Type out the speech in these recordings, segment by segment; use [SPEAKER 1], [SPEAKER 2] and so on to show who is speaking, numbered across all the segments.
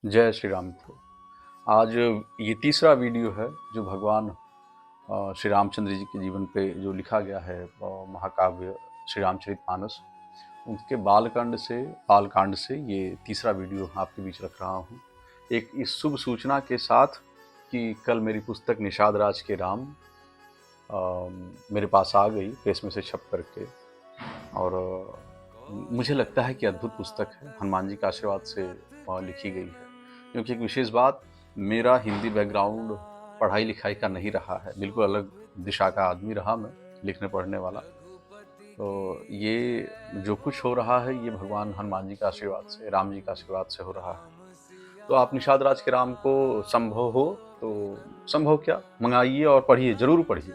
[SPEAKER 1] जय श्री राम मित्रों। आज ये तीसरा वीडियो है जो भगवान श्री रामचंद्र जी के जीवन पे जो लिखा गया है महाकाव्य श्री रामचरितमानस, उनके बालकांड से ये तीसरा वीडियो आपके बीच रख रहा हूँ। एक इस शुभ सूचना के साथ कि कल मेरी पुस्तक निषाद राज के राम मेरे पास आ गई प्रेस में से छप करके, और मुझे लगता है कि अद्भुत पुस्तक है, हनुमान जी के आशीर्वाद से लिखी गई है। क्योंकि एक विशेष बात, मेरा हिंदी बैकग्राउंड पढ़ाई लिखाई का नहीं रहा है, बिल्कुल अलग दिशा का आदमी रहा मैं, लिखने पढ़ने वाला। तो ये जो कुछ हो रहा है ये भगवान हनुमान जी का आशीर्वाद से, राम जी का आशीर्वाद से हो रहा है। तो आप निषाद राज के राम को संभव हो तो संभव क्या मंगाइए और पढ़िए, जरूर पढ़िए।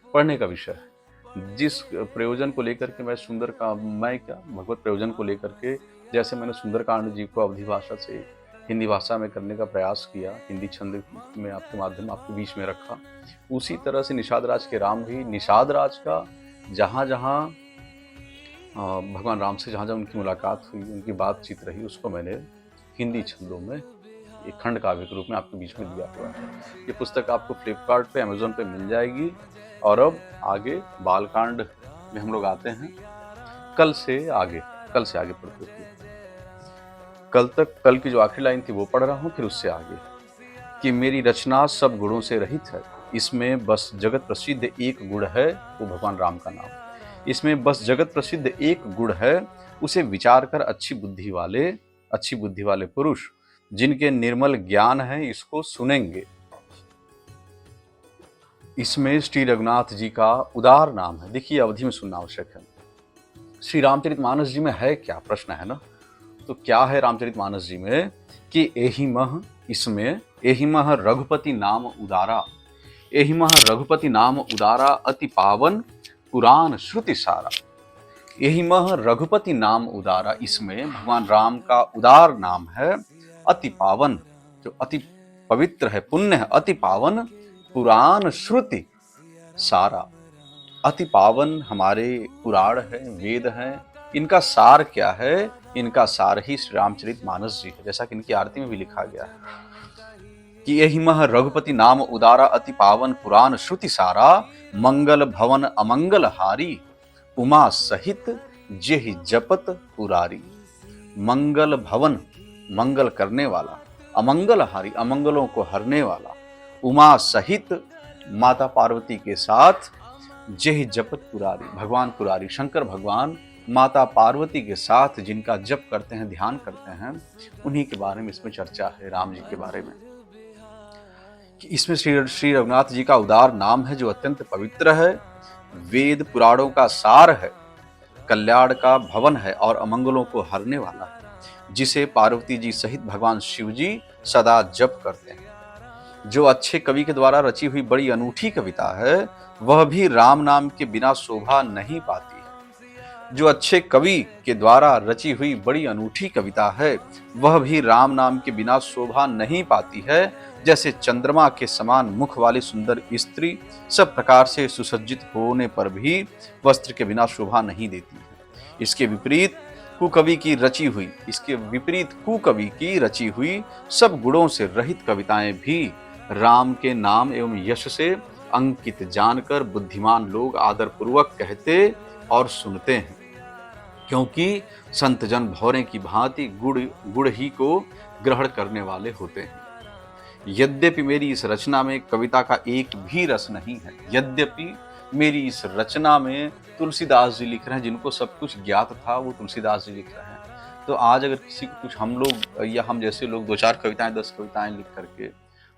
[SPEAKER 1] पढ़ने का विषय है। जिस प्रयोजन को लेकर के मैं भगवत प्रयोजन को लेकर के, जैसे मैंने सुंदरकांड जी को अवधी भाषा से हिंदी भाषा में करने का प्रयास किया, हिंदी छंद में आपके माध्यम आपके बीच में रखा, उसी तरह से निषाद राज के राम भी, निषाद राज का जहाँ जहाँ भगवान राम से जहाँ जहाँ उनकी मुलाकात हुई, उनकी बातचीत रही, उसको मैंने हिंदी छंदों में एक खंड काव्य के रूप में आपके बीच में दिया हुआ है। ये पुस्तक आपको फ्लिपकार्ट पे, अमेजोन पे मिल जाएगी। और अब आगे बालकांड में हम लोग आते हैं। कल से आगे पढ़ते हुए, कल की जो आखिरी लाइन थी वो पढ़ रहा हूँ, फिर उससे आगे कि मेरी रचना सब गुणों से रहित है, इसमें बस जगत प्रसिद्ध एक गुण है, वो भगवान राम का नाम। इसमें बस जगत प्रसिद्ध एक गुण है, उसे विचार कर अच्छी बुद्धि वाले पुरुष जिनके निर्मल ज्ञान है इसको सुनेंगे। इसमें श्री रघुनाथ जी का उदार नाम है। देखिए, अवधि में सुनना आवश्यक है। श्री रामचरितमानस जी में है क्या, प्रश्न है ना। तो क्या है रामचरितमानस जी में कि एहिमह रघुपति नाम उदारा, एहिमह रघुपति नाम उदारा, अति पावन पुराण श्रुति सारा। एहिमह रघुपति नाम उदारा, इसमें भगवान राम का उदार नाम है, अति पावन, जो अति पवित्र है, पुण्य है, अति पावन पुराण श्रुति सारा। अति पावन हमारे पुराण है, वेद हैं, इनका सार क्या है? इनका सार ही श्री रामचरितमानस जी है, जैसा कि इनकी आरती में भी लिखा गया है कि एहिमह रघुपति नाम उदारा, अति पावन पुराण श्रुति सारा, मंगल भवन अमंगल हारी, उमा सहित जेहि जपत पुरारी। मंगल भवन, मंगल करने वाला, अमंगल हारी, अमंगलों को हरने वाला, उमा सहित, माता पार्वती के साथ, जेहि जपत पुरारी, भगवान पुरारी, शंकर भगवान माता पार्वती के साथ जिनका जप करते हैं, ध्यान करते हैं, उन्हीं के बारे में इसमें चर्चा है, राम जी के बारे में। कि इसमें श्री रघुनाथ जी का उदार नाम है जो अत्यंत पवित्र है, वेद पुराणों का सार है, कल्याण का भवन है और अमंगलों को हरने वाला है, जिसे पार्वती जी सहित भगवान शिव जी सदा जप करते हैं। जो अच्छे कवि के द्वारा रची हुई बड़ी अनूठी कविता है, वह भी राम नाम के बिना शोभा नहीं पाती है। जो अच्छे कवि के द्वारा रची हुई बड़ी अनूठी कविता है, वह भी राम नाम के बिना शोभा नहीं पाती है। जैसे चंद्रमा के समान मुख वाली सुंदर स्त्री सब प्रकार से सुसज्जित होने पर भी वस्त्र के बिना शोभा नहीं देती है। इसके विपरीत कुकवि की रची हुई सब गुणों से रहित कविताएं भी राम के नाम एवं यश से अंकित जानकर बुद्धिमान लोग आदर पूर्वक कहते और सुनते हैं, क्योंकि संत जन भौरे की भांति गुड़ ही को ग्रहण करने वाले होते हैं। यद्यपि मेरी इस रचना में कविता का एक भी रस नहीं है, यद्यपि मेरी इस रचना में तुलसीदास जी लिख रहे हैं, जिनको सब कुछ ज्ञात था वो तुलसीदास जी लिख रहे हैं। तो आज अगर किसी को कुछ, हम लोग या हम जैसे लोग 2-4 कविताएं, 10 कविताएं लिख करके,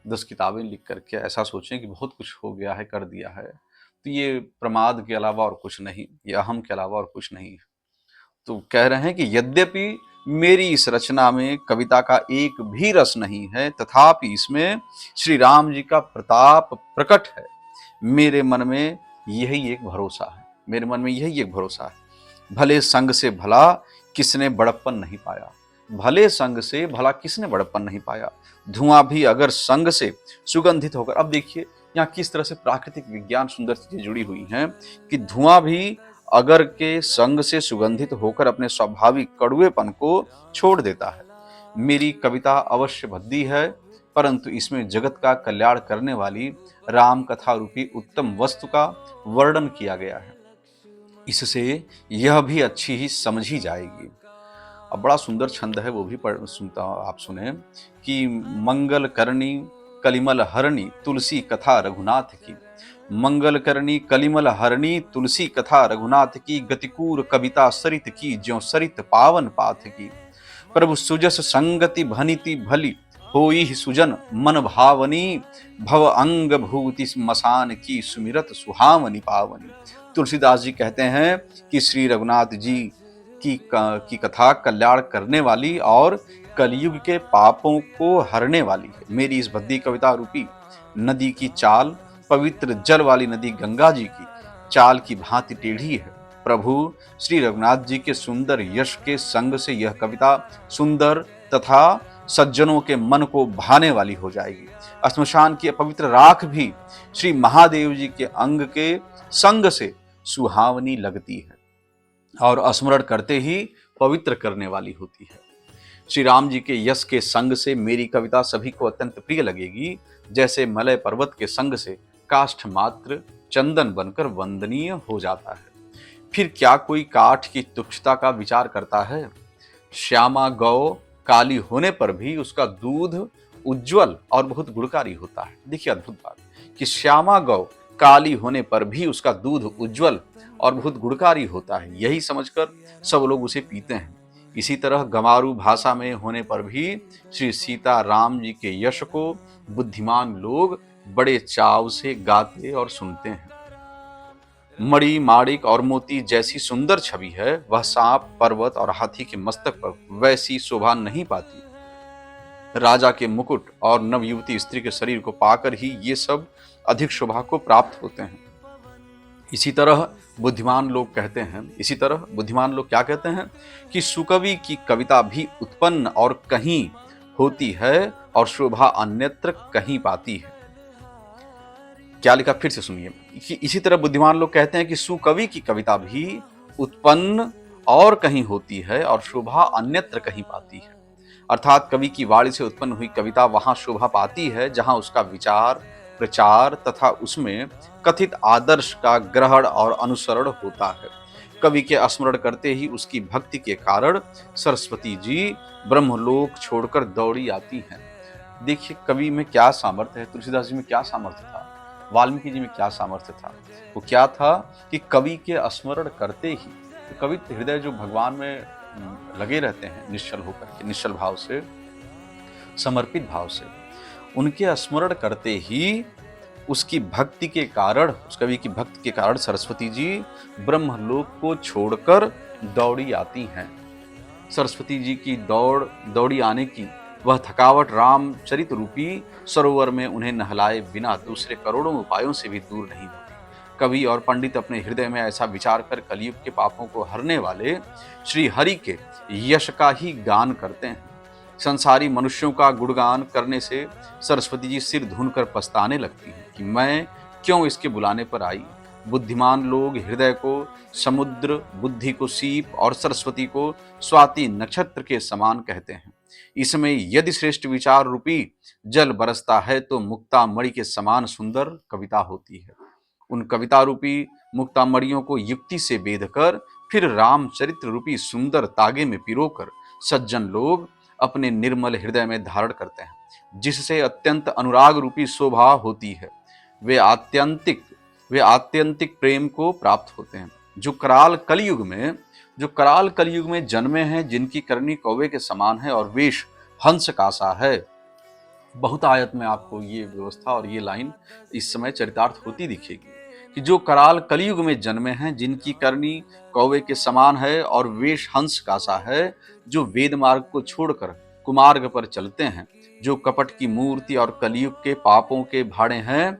[SPEAKER 1] 10 किताबें लिख करके ऐसा सोचें कि बहुत कुछ हो गया है, कर दिया है, तो ये प्रमाद के अलावा और कुछ नहीं, ये अहम के अलावा और कुछ नहीं है। तो कह रहे हैं कि यद्यपि मेरी इस रचना में कविता का एक भी रस नहीं है, तथापि इसमें श्री राम जी का प्रताप प्रकट है। मेरे मन में यही एक भरोसा है, भले संग से भला किसने बड़प्पन नहीं पाया, भले संग से भला किसने बड़प्पन नहीं पाया, धुआं भी अगर संग से सुगंधित होकर। अब देखिए यहाँ किस तरह से प्राकृतिक विज्ञान सुंदर चीजें जुड़ी हुई हैं कि धुआं भी अगर के संग से सुगंधित होकर अपने स्वाभाविक कड़ुएपन को छोड़ देता है, मेरी कविता अवश्य भद्दी है, परंतु इसमें जगत का कल्याण करने वाली राम कथा रूपी उत्तम वस्तु का वर्णन किया गया है। इससे यह भी अच्छी ही समझी जाएगी। अब बड़ा सुंदर छंद है, वो भी पढ़ सुनता आप सुने कि मंगल करणी कलिमल हरणी तुलसी कथा रघुनाथ की। मंगल करणी कलिमल हरणी तुलसी कथा रघुनाथ की, गतिकूर कविता सरित की ज्यों सरित पावन पाथ की। प्रभु सुजस संगति भनिति भली होई सुजन मन भावनी, भव अंग भूति मसान की सुमिरत सुहावनी पावनी। तुलसीदास जी कहते हैं कि श्री रघुनाथ जी की कथा कल्याण करने वाली और कलयुग के पापों को हरने वाली है। मेरी इस भद्दी कविता रूपी नदी की चाल पवित्र जल वाली नदी गंगा जी की चाल की भांति टेढ़ी है। प्रभु श्री रघुनाथ जी के सुंदर यश के संग से यह कविता सुंदर तथा सज्जनों के मन को भाने वाली हो जाएगी। श्मशान की पवित्र राख भी श्री महादेव जी के अंग के संग से सुहावनी लगती है और स्मरण करते ही पवित्र करने वाली होती है। श्री राम जी के यश के संग से मेरी कविता सभी को अत्यंत प्रिय लगेगी, जैसे मलय पर्वत के संग से काष्ठ मात्र चंदन बनकर वंदनीय हो जाता है। फिर क्या कोई काठ की तुच्छता का विचार करता है? श्यामा गौ काली होने पर भी उसका दूध उज्जवल और बहुत गुणकारी होता है। देखिए अद्भुत बात कि श्यामा गौ काली होने पर भी उसका दूध उज्जवल और बहुत गुणकारी होता है, यही समझकर सब लोग उसे पीते हैं। इसी तरह गंवारू भाषा में होने पर भी श्री सीता राम जी के यश को बुद्धिमान लोग बड़े चाव से गाते और सुनते हैं। मणि माणिक और मोती जैसी सुंदर छवि है, वह सांप पर्वत और हाथी के मस्तक पर वैसी शोभा नहीं पाती। राजा के मुकुट और नवयुवती स्त्री के शरीर को पाकर ही ये सब अधिक शोभा को प्राप्त होते हैं। इसी तरह बुद्धिमान लोग क्या कहते हैं कि सुकवि की कविता भी उत्पन्न और कहीं होती है और शोभा अन्यत्र कहीं पाती है। क्या लिखा फिर से सुनिए कि इसी तरह बुद्धिमान लोग कहते हैं कि सुकवि की कविता भी उत्पन्न और कहीं होती है और शोभा अन्यत्र कहीं पाती है। अर्थात कवि की वाणी से उत्पन्न हुई कविता वहां शोभा पाती है जहां उसका विचार प्रचार तथा उसमें कथित आदर्श का ग्रहण और अनुसरण होता है। कवि के स्मरण करते ही उसकी भक्ति के कारण सरस्वती जी ब्रह्मलोक छोड़कर दौड़ी आती हैं। देखिए कवि में क्या सामर्थ्य है, तुलसीदास जी में क्या सामर्थ्य था, वाल्मीकि जी में क्या सामर्थ्य था। वो क्या था कि कवि के स्मरण करते ही कवि हृदय जो भगवान में लगे रहते हैं निश्चल होकर के, निश्चल भाव से, समर्पित भाव से, उनके स्मरण करते ही उसकी भक्ति के कारण, उस कवि की भक्ति के कारण सरस्वती जी ब्रह्मलोक को छोड़कर दौड़ी आती हैं। सरस्वती जी की दौड़ी आने की वह थकावट रामचरित रूपी सरोवर में उन्हें नहलाए बिना दूसरे करोड़ों उपायों से भी दूर नहीं होती। कवि और पंडित अपने हृदय में ऐसा विचार कर कलयुग के पापों को हरने वाले श्री हरि के यश का ही गान करते हैं। संसारी मनुष्यों का गुणगान करने से सरस्वती जी सिर धुनकर पछताने लगती हैं कि मैं क्यों इसके बुलाने पर आई। बुद्धिमान लोग हृदय को समुद्र, बुद्धि को सीप और सरस्वती को स्वाति नक्षत्र के समान कहते हैं। इसमें यदि श्रेष्ठ विचार रूपी जल बरसता है तो मुक्तामणि के समान सुंदर कविता होती है। उन कविता रूपी मुक्तामणियों को युक्ति से बेधकर फिर रामचरित्र रूपी सुंदर तागे में पिरोकर सज्जन लोग अपने निर्मल हृदय में धारण करते हैं, जिससे अत्यंत अनुराग रूपी शोभा होती है। वे आत्यंतिक प्रेम को प्राप्त होते हैं। जो कराल कलयुग में जन्मे हैं, जिनकी करनी कौवे के समान है और वेश हंस का सा है। बहुत आयत में आपको ये व्यवस्था और ये लाइन इस समय चरितार्थ होती दिखेगी कि जो कराल कलयुग में जन्मे हैं, जिनकी करनी कौवे के समान है और वेश हंस का सा है, जो वेद मार्ग को छोड़कर कुमार्ग पर चलते हैं, जो कपट की मूर्ति और कलयुग के पापों के भाड़े हैं,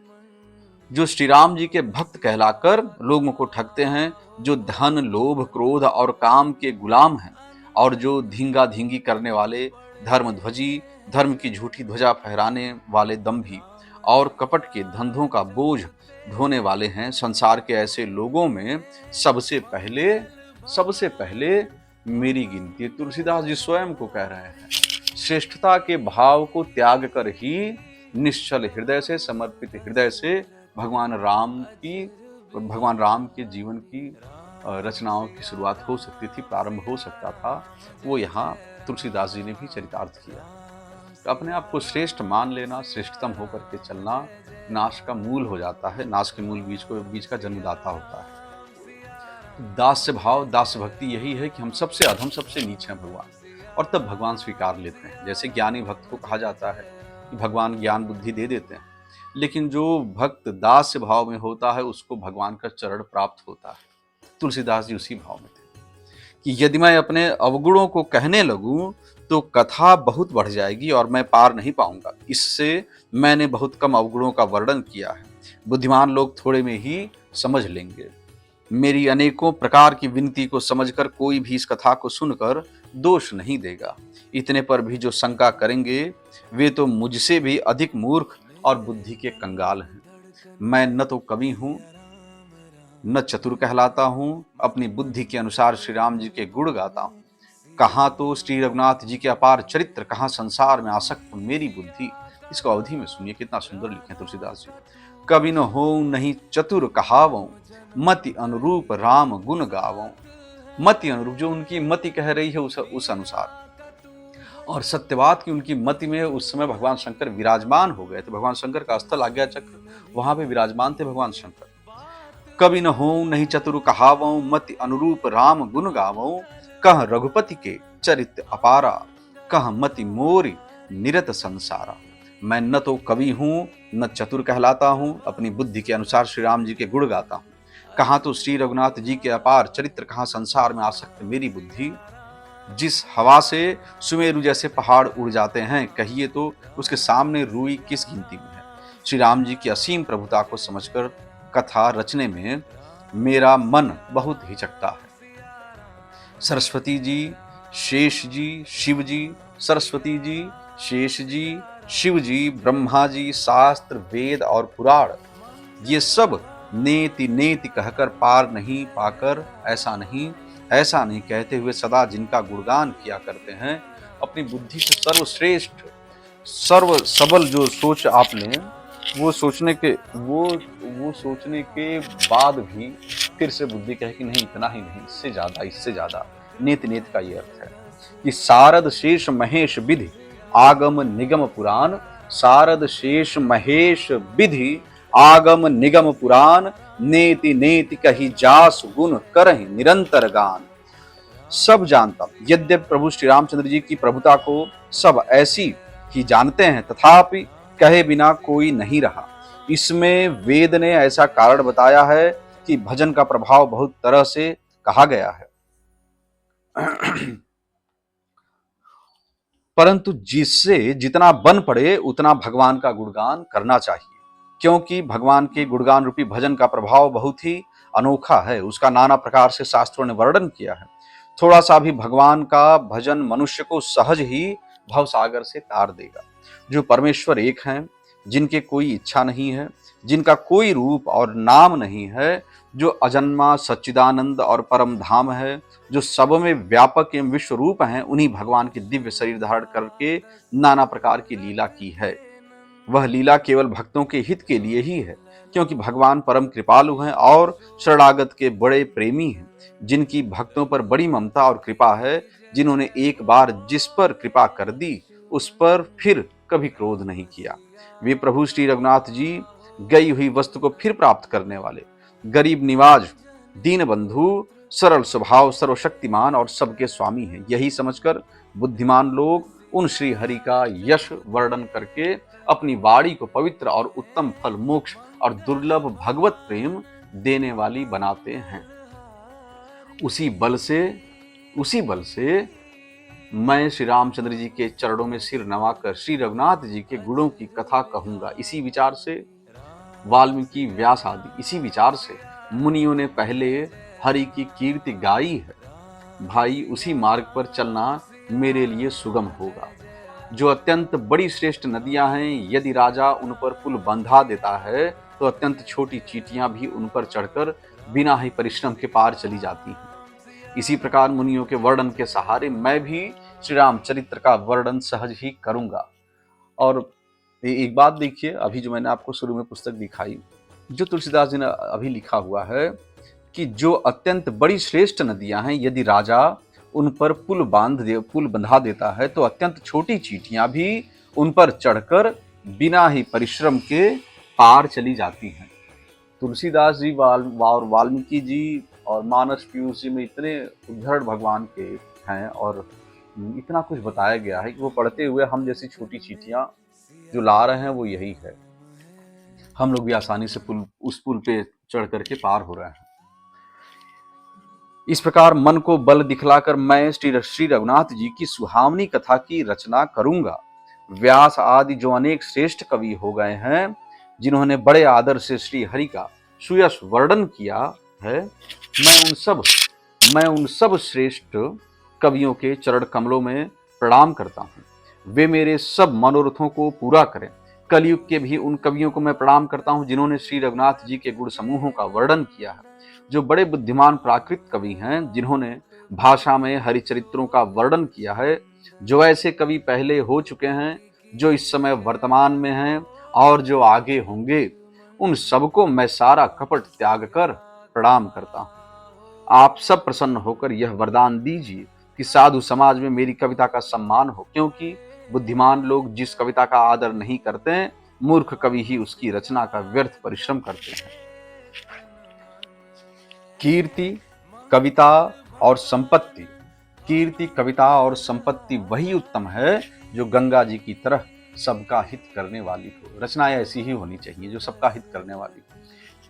[SPEAKER 1] जो श्री राम जी के भक्त कहलाकर लोगों को ठगते हैं, जो धन लोभ क्रोध और काम के गुलाम हैं और जो धींगा धींगी करने वाले धर्मध्वजी, धर्म की झूठी ध्वजा फहराने वाले दंभी और कपट के धंधों का बोझ ढोने वाले हैं। संसार के ऐसे लोगों में सबसे पहले मेरी गिनती। तुलसीदास जी स्वयं को कह रहे हैं श्रेष्ठता के भाव को त्याग कर ही निश्चल हृदय से, समर्पित हृदय से भगवान राम के जीवन की रचनाओं की शुरुआत हो सकती थी, प्रारंभ हो सकता था। वो यहाँ तुलसीदास जी ने भी चरितार्थ किया। तो अपने आप को श्रेष्ठ मान लेना, श्रेष्ठतम होकर के चलना नाश का मूल हो जाता है। नाश के मूल बीज का जन्मदाता होता है। दास्य भाव, दास्य भक्ति यही है कि हम सबसे अधम, सबसे नीचे हैं भगवान, और तब भगवान स्वीकार लेते हैं। जैसे ज्ञानी भक्त को कहा जाता है कि भगवान ज्ञान बुद्धि दे देते हैं, लेकिन जो भक्त दास्य भाव में होता है उसको भगवान का चरण प्राप्त होता है। तुलसीदास जी उसी भाव में थे कि यदि मैं अपने अवगुणों को कहने लगूं तो कथा बहुत बढ़ जाएगी और मैं पार नहीं पाऊंगा। इससे मैंने बहुत कम अवगुणों का वर्णन किया है, बुद्धिमान लोग थोड़े में ही समझ लेंगे। मेरी अनेकों प्रकार की विनती को समझकर कोई भी इस कथा को सुनकर दोष नहीं देगा। इतने पर भी जो शंका करेंगे वे तो मुझसे भी अधिक मूर्ख और बुद्धि के कंगाल हैं। मैं न तो कवि हूं, न चतुर कहलाता हूं, अपनी बुद्धि के अनुसार श्री राम जी के गुण गाता हूं। कहाँ तो श्री रघुनाथ जी के अपार चरित्र, कहाँ संसार में आसक्त मेरी बुद्धि। इसको अवधि में सुनिए, कितना सुंदर लिखे तुलसीदास जी। कवि न हो नहीं चतुर कहावों, मति अनुरूप राम गुण गावों। मति अनुरूप, जो उनकी मति कह रही है उस अनुसार। और सत्यवाद की उनकी मति में उस समय भगवान शंकर विराजमान हो गए थे। भगवान शंकर का स्थल आज्ञा चक्र, वहां पे विराजमान थे भगवान शंकर। कवि न हो नहीं चतुर कहावों, मति अनुरूप राम गुण गावों। कह रघुपति के चरित्र अपारा, कह मति मोरी निरत संसारा। मैं न तो कवि हूं, न चतुर कहलाता हूं, अपनी बुद्धि के अनुसार श्री राम जी के गुण गाता हूं। कहाँ तो श्री रघुनाथ जी के अपार चरित्र, कहाँ संसार में आसक्त मेरी बुद्धि। जिस हवा से सुमेरु जैसे पहाड़ उड़ जाते हैं, कहिए तो उसके सामने रूई किस गिनती में है। श्री राम जी की असीम प्रभुता को समझकर कथा रचने में मेरा मन बहुत हिचकता है। सरस्वती जी, शेष जी, शिव जी, सरस्वती जी, शेष जी, शिव जी, ब्रह्मा जी, शास्त्र, वेद और पुराण, ये सब नेति नेति कहकर पार नहीं पाकर ऐसा नहीं कहते हुए सदा जिनका गुणगान किया करते हैं। अपनी बुद्धि से सर्वश्रेष्ठ, सर्व सबल जो सोच आपने, वो सोचने के बाद भी फिर से बुद्धि कहे कि नहीं, इतना ही नहीं, इससे ज्यादा। नेति नेति का ये अर्थ है कि सारद शेष महेश विधि आगम निगम पुराण। सारद शेष महेश विधि आगम निगम पुराण, नेति नेति कही जास गुण करहि निरंतर गान। सब जानता, यद्यपि प्रभु श्री रामचंद्र जी की प्रभुता को सब ऐसी ही जानते हैं, तथापि कहे बिना कोई नहीं रहा। इसमें वेद ने ऐसा कारण बताया है कि भजन का प्रभाव बहुत तरह से कहा गया है, परंतु जिससे जितना बन पड़े उतना भगवान का गुणगान करना चाहिए, क्योंकि भगवान के गुणगान रूपी भजन का प्रभाव बहुत ही अनोखा है। उसका नाना प्रकार से शास्त्रों ने वर्णन किया है। थोड़ा सा भी भगवान का भजन मनुष्य को सहज ही भवसागर से तार देगा। जो परमेश्वर एक हैं, जिनके कोई इच्छा नहीं है, जिनका कोई रूप और नाम नहीं है, जो अजन्मा सच्चिदानंद और परम धाम है, जो सब में व्यापक एवं विश्व रूप हैं, उन्हीं भगवान के दिव्य शरीर धारण करके नाना प्रकार की लीला की है। वह लीला केवल भक्तों के हित के लिए ही है, क्योंकि भगवान परम कृपालु हैं और शरणागत के बड़े प्रेमी हैं, जिनकी भक्तों पर बड़ी ममता और कृपा है, जिन्होंने एक बार जिस पर कृपा कर दी उस पर फिर कभी क्रोध नहीं किया। वे प्रभु श्री रघुनाथ जी गई हुई वस्तु को फिर प्राप्त करने वाले, गरीब निवाज, दीन बंधु, सरल स्वभाव, सर्वशक्तिमान और सबके स्वामी हैं। यही समझकर बुद्धिमान लोग उन श्री हरि का यश वर्णन करके अपनी वाणी को पवित्र और उत्तम फल, मोक्ष और दुर्लभ भगवत प्रेम देने वाली बनाते हैं। उसी बल से मैं श्री रामचंद्र जी के चरणों में सिर नवाकर श्री रघुनाथ जी के गुणों की कथा कहूंगा। इसी विचार से वाल्मीकि, व्यास आदि, इसी विचार से मुनियों ने पहले हरि की कीर्ति गाई है। भाई, उसी मार्ग पर चलना मेरे लिए सुगम होगा। जो अत्यंत बड़ी श्रेष्ठ नदियां हैं, यदि राजा उन पर पुल बंधा देता है तो अत्यंत छोटी चींटियां भी उन पर चढ़कर बिना ही परिश्रम के पार चली जाती हैं। इसी प्रकार मुनियों के वर्णन के सहारे मैं भी श्री राम चरित्र का वर्णन सहज ही करूंगा। और एक बात देखिए, अभी जो मैंने आपको शुरू में पुस्तक दिखाई, जो तुलसीदास जी ने अभी लिखा हुआ है कि जो अत्यंत बड़ी श्रेष्ठ नदियां हैं, यदि राजा उन पर पुल बंधा देता है तो अत्यंत छोटी चींटियां भी उन पर चढ़कर बिना ही परिश्रम के पार चली जाती हैं। तुलसीदास जी और वाल्मीकि जी और मानस पीयूष जी में इतने उद्धरण भगवान के हैं और इतना कुछ बताया गया है कि वो पढ़ते हुए हम जैसी छोटी चींटियां जो ला रहे हैं वो यही है। हम लोग भी आसानी से उस पुल पे चढ़ करके पार हो रहे हैं। इस प्रकार मन को बल दिखलाकर मैं श्री रघुनाथ जी की सुहावनी कथा की रचना करूंगा। व्यास आदि जो अनेक श्रेष्ठ कवि हो गए हैं, जिन्होंने बड़े आदर से श्री हरि का सुयश वर्णन किया है, मैं उन सब श्रेष्ठ कवियों के चरण कमलों में प्रणाम करता हूँ। वे मेरे सब मनोरथों को पूरा करें। कलयुग के भी उन कवियों को मैं प्रणाम करता हूँ जिन्होंने श्री रघुनाथ जी के गुण समूहों का वर्णन किया है, जो बड़े बुद्धिमान प्राकृत कवि हैं, जिन्होंने भाषा में हरिचरित्रों का वर्णन किया है, जो ऐसे कवि पहले हो चुके हैं, जो इस समय वर्तमान में हैं और जो आगे होंगे, उन सबको मैं सारा कपट त्याग कर प्रणाम करता हूँ। आप सब प्रसन्न होकर यह वरदान दीजिए कि साधु समाज में मेरी कविता का सम्मान हो, क्योंकि बुद्धिमान लोग जिस कविता का आदर नहीं करते हैं, मूर्ख कवि ही उसकी रचना का व्यर्थ परिश्रम करते हैं। कीर्ति, कविता और संपत्ति। कीर्ति, कविता और संपत्ति वही उत्तम है जो गंगा जी की तरह सबका हित करने वाली हो। रचनाएं ऐसी ही होनी चाहिए जो सबका हित करने वाली हो।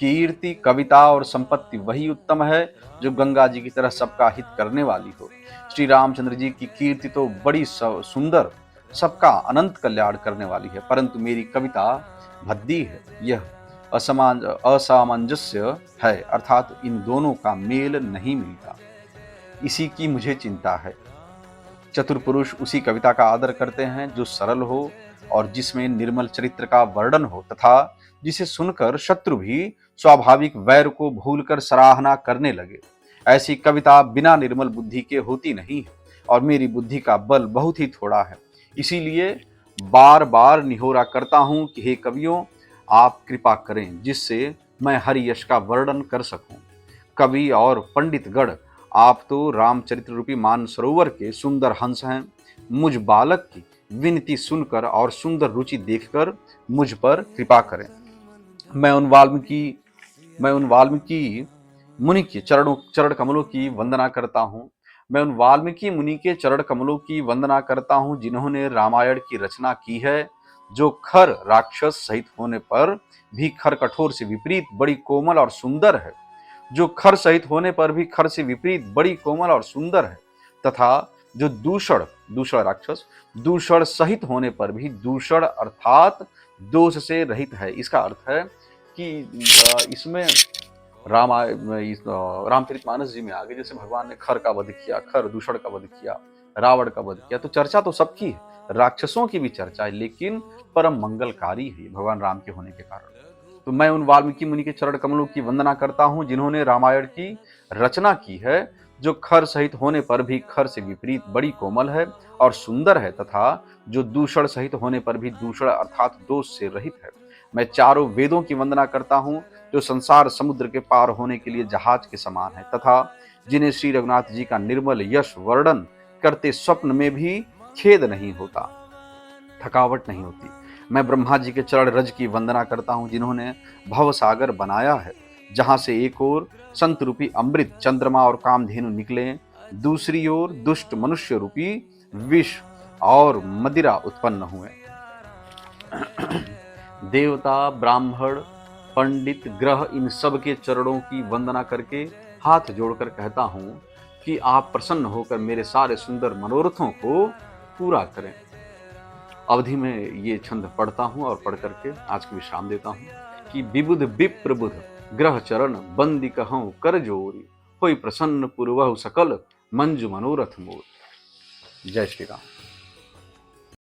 [SPEAKER 1] कीर्ति, कविता और संपत्ति वही उत्तम है जो गंगा जी की तरह सबका हित करने वाली हो। श्री रामचंद्र जी की कीर्ति तो बड़ी सुंदर, सबका अनंत कल्याण करने वाली है, परंतु मेरी कविता भद्दी है। यह असामंजस्य है, अर्थात इन दोनों का मेल नहीं मिलता। इसी की मुझे चिंता है। चतुर पुरुष उसी कविता का आदर करते हैं जो सरल हो और जिसमें निर्मल चरित्र का वर्णन हो, तथा जिसे सुनकर शत्रु भी स्वाभाविक वैर को भूलकर सराहना करने लगे। ऐसी कविता बिना निर्मल बुद्धि के होती नहीं है और मेरी बुद्धि का बल बहुत ही थोड़ा है। इसीलिए बार बार निहोरा करता हूं कि हे कवियों, आप कृपा करें जिससे मैं हरि यश का वर्णन कर सकूं। कवि और पंडित गण, आप तो रामचरित्र रूपी मानसरोवर के सुंदर हंस हैं। मुझ बालक की विनती सुनकर और सुंदर रुचि देखकर मुझ पर कृपा करें। मैं उन वाल्मीकि मुनि के चरण कमलों की वंदना करता हूँ। मैं उन वाल्मीकि मुनि के चरण कमलों की वंदना करता हूँ जिन्होंने रामायण की रचना की है, जो खर राक्षस सहित होने पर भी खर कठोर से विपरीत बड़ी कोमल और सुंदर है, जो खर सहित होने पर भी खर से विपरीत बड़ी कोमल और सुंदर है, तथा जो दूषण राक्षस दूषण सहित होने पर भी दूषण अर्थात दोष से रहित है। इसका अर्थ है कि इसमें रामचरितमानस जी में आगे जैसे भगवान ने खर का वध किया, खर दूषण का वध किया, रावण का वध किया, तो चर्चा तो सबकी है, राक्षसों की भी चर्चा है, लेकिन परम मंगलकारी है भगवान राम के होने के कारण। तो मैं उन वाल्मीकि मुनि के चरण कमलों की वंदना करता हूँ जिन्होंने रामायण की रचना की है, जो खर सहित होने पर भी खर से विपरीत बड़ी कोमल है और सुंदर है, तथा जो दूषण सहित होने पर भी दूषण अर्थात दोष से रहित है। मैं चारों वेदों की वंदना करता हूँ जो संसार समुद्र के पार होने के लिए जहाज के समान है, तथा जिन्हें श्री रघुनाथ जी का निर्मल यश वर्णन करते स्वप्न में भी खेद नहीं होता, थकावट नहीं होती। मैं ब्रह्मा जी के चरण रज की वंदना करता हूँ जिन्होंने भव सागर बनाया है, जहां से एक ओर संत रूपी अमृत चंद्रमा और कामधेनु निकले, दूसरी ओर दुष्ट मनुष्य रूपी विष और मदिरा उत्पन्न हुए। देवता, ब्राह्मण, पंडित, ग्रह, इन सब के चरणों की वंदना करके हाथ जोड़कर कहता हूँ कि आप प्रसन्न होकर मेरे सारे सुंदर मनोरथों को पूरा करें। अवधि में ये छंद पढ़ता हूँ और पढ़ करके आज की विश्राम देता हूँ कि विबुध विप्र बुध ग्रह चरण बंदी कहूँ कर जोरी, होई प्रसन्न पुरवहु सकल मंजु मनोरथ मोर। जय श्री राम।